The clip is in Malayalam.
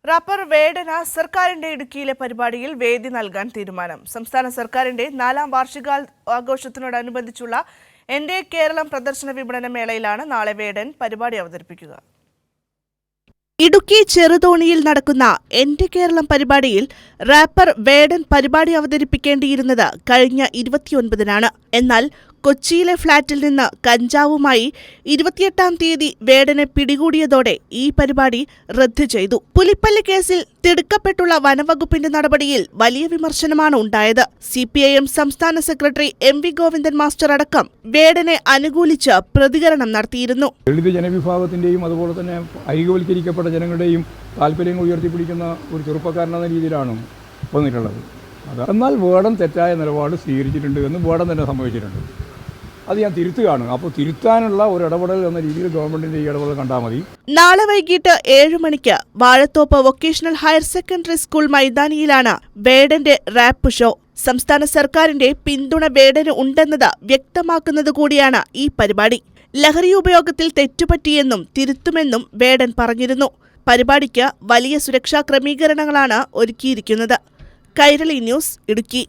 റാപ്പർ വേടന സർക്കാരിന്റെ ഇടുക്കിയിലെ പരിപാടിയിൽ വേദി നൽകാൻ തീരുമാനം. സംസ്ഥാന സർക്കാരിന്റെ 4ാം വാർഷികാഘോഷത്തിനോടനുബന്ധിച്ചുള്ള എന്റെ കേരളം പ്രദർശന വിപണന മേളയിലാണ് നാളെ വേടൻ പരിപാടി അവതരിപ്പിക്കുക. ഇടുക്കി ചെറുതോണിയിൽ നടക്കുന്ന എന്റെ കേരളം പരിപാടിയിൽ റാപ്പർ വേടൻ പരിപാടി അവതരിപ്പിക്കേണ്ടിയിരുന്നത് കഴിഞ്ഞ 29-നാണ്. എന്നാൽ കൊച്ചിയിലെ ഫ്ളാറ്റിൽ നിന്ന് കഞ്ചാവുമായി 28-ാം തീയതി വേടനെ പിടികൂടിയതോടെ ഈ പരിപാടി റദ്ദു ചെയ്തു. പുലിപ്പല്ലി കേസിൽ തിടുക്കപ്പെട്ടുള്ള വനംവകുപ്പിന്റെ നടപടിയിൽ വലിയ വിമർശനമാണ് ഉണ്ടായത്. CPIM സംസ്ഥാന സെക്രട്ടറി MV ഗോവിന്ദൻ മാസ്റ്റർ അടക്കം വേടനെ അനുകൂലിച്ച് പ്രതികരണം നടത്തിയിരുന്നു. ദളിത് ജനവിഭാഗത്തിന്റെയും അതുപോലെ തന്നെ ഐക്യവൽക്കരിക്കപ്പെട്ട ജനങ്ങളുടെയും താല്പര്യങ്ങൾ ഉയർത്തിപ്പിടിക്കുന്ന ഒരു ചെറുപ്പക്കാരനെന്ന രീതിയിലാണ് വന്നിട്ടുള്ളത്. എന്നാൽ വേടൻ തെറ്റായ നിലപാട് സ്വീകരിച്ചിട്ടുണ്ട് എന്ന് വേടൻ തന്നെ സംഭവിച്ചിട്ടുണ്ട്. അത് ഞാൻ തിരുത്തുകയാണ്. അപ്പോൾ തിരുത്താനുള്ള ഒരു ഇടപെടൽ എന്ന രീതിയിൽ ഗവൺമെന്റിന്റെ ഈ ഇടപെടൽ കണ്ടാൽ മതി. നാളെ വൈകിട്ട് 7 മണിക്ക് Vazhathope vocational higher secondary school മൈതാനിയിലാണ് വേടന്റെ റാപ്പ് ഷോ. സംസ്ഥാന സർക്കാരിന്റെ പിന്തുണ വേടന് ഉണ്ടെന്നത് വ്യക്തമാക്കുന്നത് കൂടിയാണ് ഈ പരിപാടി. ലഹരി ഉപയോഗത്തിൽ തെറ്റുപറ്റിയെന്നും തിരുത്തുമെന്നും വേടൻ പറഞ്ഞിരുന്നു. പരിപാടിക്ക് വലിയ സുരക്ഷാ ക്രമീകരണങ്ങളാണ് ഒരുക്കിയിരിക്കുന്നത്. കൈരളി ന്യൂസ്, ഇടുക്കി.